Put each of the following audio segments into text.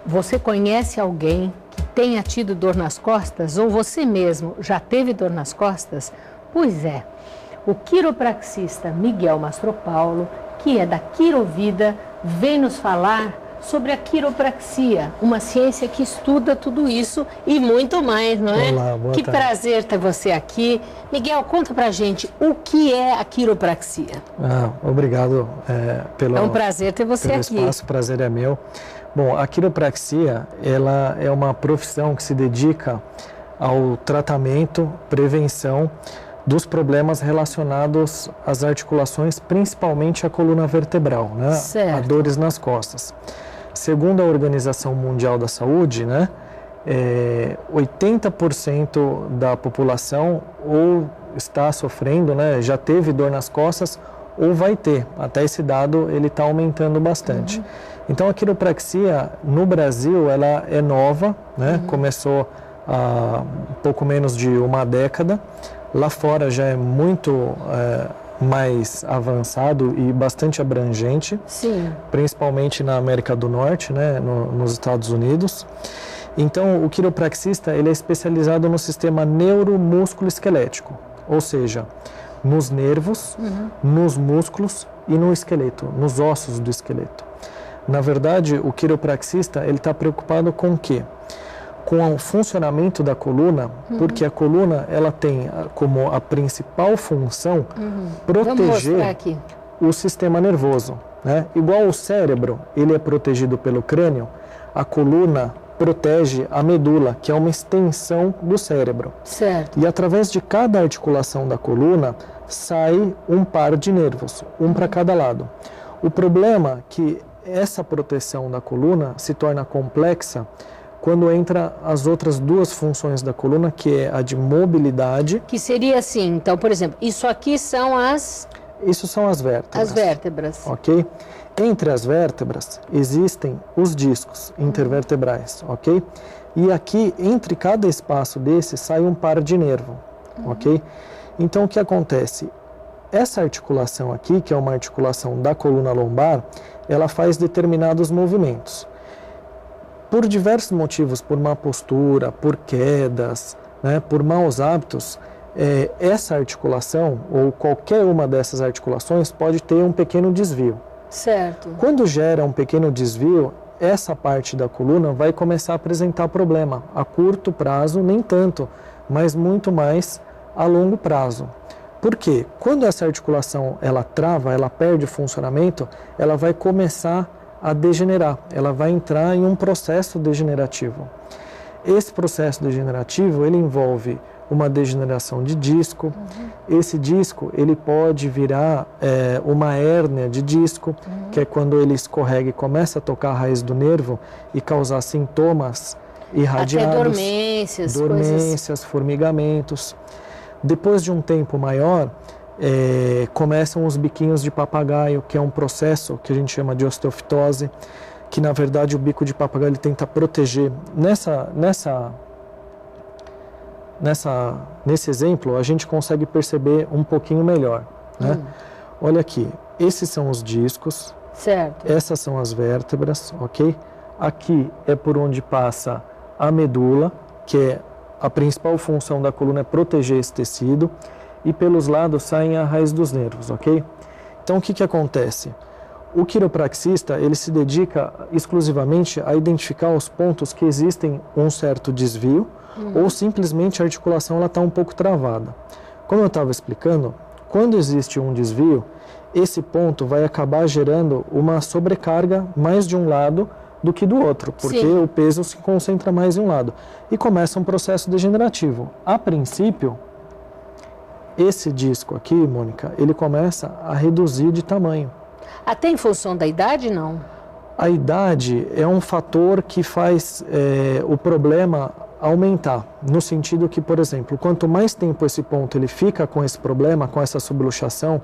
Você conhece alguém que tenha tido dor nas costas ou você mesmo já teve dor nas costas? Pois é, o quiropraxista Miguel Mastropaulo, que é da Quirovida, vem nos falar sobre a quiropraxia, uma ciência que estuda tudo isso e muito mais, não é? Olá, boa Que tarde. prazer ter você aqui. Miguel, conta pra gente o que é a quiropraxia. Obrigado pelo É um prazer ter você pelo aqui. espaço, o prazer é meu. Bom, a quiropraxia, ela é uma profissão que se dedica ao tratamento, prevenção dos problemas relacionados às articulações, principalmente a coluna vertebral, né? Certo. A dores nas costas. Segundo a Organização Mundial da Saúde, né, 80% da população ou está sofrendo, né, já teve dor nas costas ou vai ter. Até esse dado ele está aumentando bastante. Então a quiropraxia no Brasil ela é nova, né? Começou há pouco menos de uma década. Lá fora já é muito mais avançado e bastante abrangente. Sim. Principalmente na América do Norte, né? Nos Estados Unidos. Então o quiropraxista ele é especializado no sistema neuromúsculo-esquelético, ou seja, nos nervos, nos músculos e no esqueleto, nos ossos do esqueleto. Na verdade, o quiropraxista ele está preocupado com o quê? Com o funcionamento da coluna, porque a coluna ela tem como a principal função proteger o sistema nervoso, né? Igual o cérebro, ele é protegido pelo crânio, a coluna protege a medula, que é uma extensão do cérebro. Certo. E através de cada articulação da coluna sai um par de nervos, um para cada lado. O problema é que essa proteção da coluna se torna complexa quando entra as outras duas funções da coluna, que é a de mobilidade. Que seria assim, então, por exemplo, isso aqui são Isso são as vértebras. as vértebras. Ok? Entre as vértebras existem os discos intervertebrais, ok? E aqui, entre cada espaço desse, sai um par de nervo, ok? Então, o que acontece? Essa articulação aqui, que é uma articulação da coluna lombar, ela faz determinados movimentos. Por diversos motivos, por má postura, por quedas, né, por maus hábitos, essa articulação, ou qualquer uma dessas articulações, pode ter um pequeno desvio. Certo. Quando gera um pequeno desvio, essa parte da coluna vai começar a apresentar problema. A curto prazo, nem tanto, mas muito mais a longo prazo. Por quê? Quando essa articulação ela trava, ela perde o funcionamento, ela vai começar a degenerar, ela vai entrar em um processo degenerativo. Esse processo degenerativo, ele envolve uma degeneração de disco. Esse disco, ele pode virar uma hérnia de disco, que é quando ele escorrega e começa a tocar a raiz do nervo e causar sintomas irradiados. Até dormências, coisas... formigamentos. Depois de um tempo maior, começam os biquinhos de papagaio, que é um processo que a gente chama de osteofitose, que na verdade o bico de papagaio ele tenta proteger. Nesse exemplo, a gente consegue perceber um pouquinho melhor, né? Olha aqui, esses são os discos, certo. Essas são as vértebras, ok? Aqui é por onde passa a medula, que é a principal função da coluna é proteger esse tecido, e pelos lados saem a raiz dos nervos, ok? Então, o que acontece? O quiropraxista, ele se dedica exclusivamente a identificar os pontos que existem um certo desvio, ou simplesmente a articulação está um pouco travada. Como eu estava explicando, quando existe um desvio, esse ponto vai acabar gerando uma sobrecarga mais de um lado do que do outro, porque Sim. o peso se concentra mais em um lado. E começa um processo degenerativo. A princípio, esse disco aqui, Mônica, ele começa a reduzir de tamanho. Até em função da idade, não? A idade é um fator que faz o problema aumentar, no sentido que, por exemplo, quanto mais tempo esse ponto ele fica com esse problema, com essa subluxação,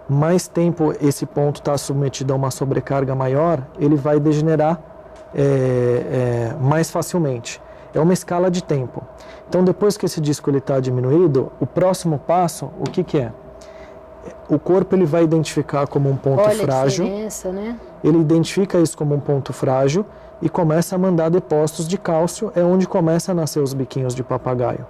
mais tempo esse ponto está submetido a uma sobrecarga maior, ele vai degenerar mais facilmente. É uma escala de tempo. Então, depois que esse disco está diminuído, o próximo passo, o que é? o corpo ele vai identificar como um ponto frágil. Olha a diferença, né? Ele identifica isso como um ponto frágil e começa a mandar depósitos de cálcio, é onde começa a nascer os biquinhos de papagaio.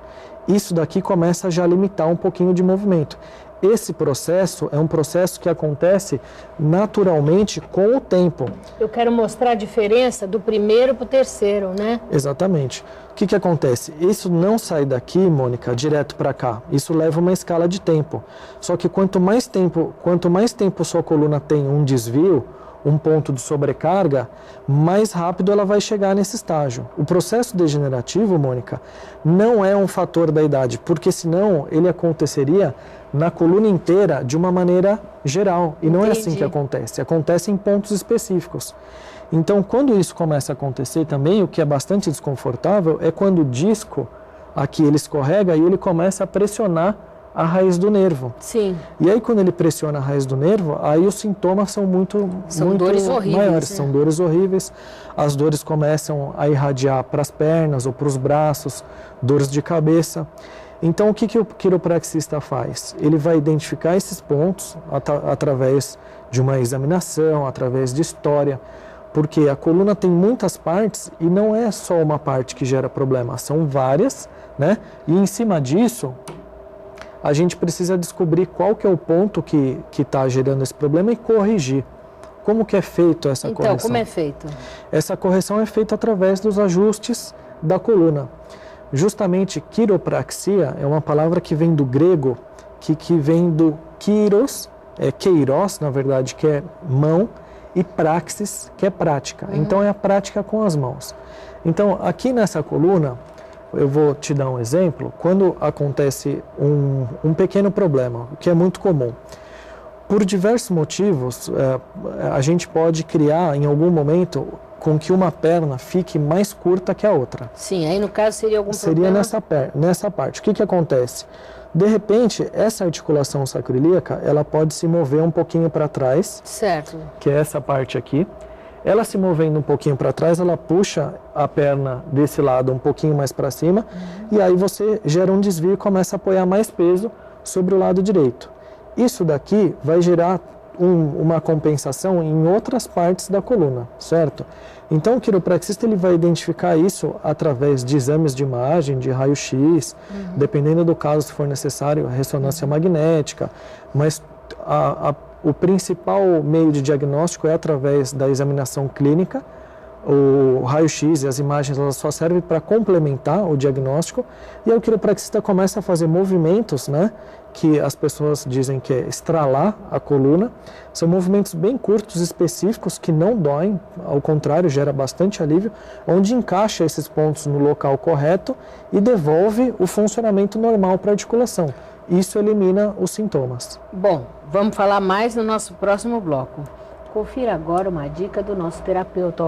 Isso daqui começa a já limitar um pouquinho de movimento. Esse processo é um processo que acontece naturalmente com o tempo. Eu quero mostrar a diferença do primeiro para o terceiro, né? Exatamente. O que acontece? Isso não sai daqui, Mônica, direto para cá. Isso leva uma escala de tempo. Só que quanto mais tempo sua coluna tem um desvio, um ponto de sobrecarga, mais rápido ela vai chegar nesse estágio. O processo degenerativo, Mônica, não é um fator da idade, porque senão ele aconteceria na coluna inteira de uma maneira geral. E não é assim que acontece. Acontece em pontos específicos. Então, quando isso começa a acontecer também, o que é bastante desconfortável é quando o disco aqui ele escorrega e ele começa a pressionar a raiz do nervo. Sim. E aí, quando ele pressiona a raiz do nervo, aí os sintomas são muito dores horríveis, maiores. né? São dores horríveis. As dores começam a irradiar para as pernas ou para os braços, dores de cabeça. Então, o que o quiropraxista faz? Ele vai identificar esses pontos através de uma examinação, através de história, porque a coluna tem muitas partes e não é só uma parte que gera problema, são várias, né? E em cima disso, a gente precisa descobrir qual que é o ponto que está gerando esse problema e corrigir. Como que é feito essa correção? Então, como é feito? Essa correção é feita através dos ajustes da coluna. Justamente, quiropraxia é uma palavra que vem do grego, que vem do kairos, keiros, na verdade, que é mão, e praxis, que é prática. Então, é a prática com as mãos. Então, aqui nessa coluna, eu vou te dar um exemplo, quando acontece um pequeno problema, o que é muito comum. Por diversos motivos, a gente pode criar, em algum momento, com que uma perna fique mais curta que a outra. Sim, aí no caso seria algum problema? Seria nessa parte. O que acontece? De repente, essa articulação sacroiliaca, ela pode se mover um pouquinho para trás. Certo. Que é essa parte aqui. Ela se movendo um pouquinho para trás, ela puxa a perna desse lado um pouquinho mais para cima, e aí você gera um desvio e começa a apoiar mais peso sobre o lado direito. Isso daqui vai gerar uma compensação em outras partes da coluna, certo? Então o quiropraxista ele vai identificar isso através de exames de imagem, de raio-x, dependendo do caso, se for necessário, ressonância magnética, mas o principal meio de diagnóstico é através da examinação clínica. O raio-x e as imagens elas só servem para complementar o diagnóstico, e aí o quiropraxista começa a fazer movimentos, né, que as pessoas dizem que é estralar a coluna. São movimentos bem curtos, específicos, que não doem, ao contrário, gera bastante alívio, onde encaixa esses pontos no local correto e devolve o funcionamento normal para a articulação. Isso elimina os sintomas. Bom, vamos falar mais no nosso próximo bloco. Confira agora uma dica do nosso terapeuta.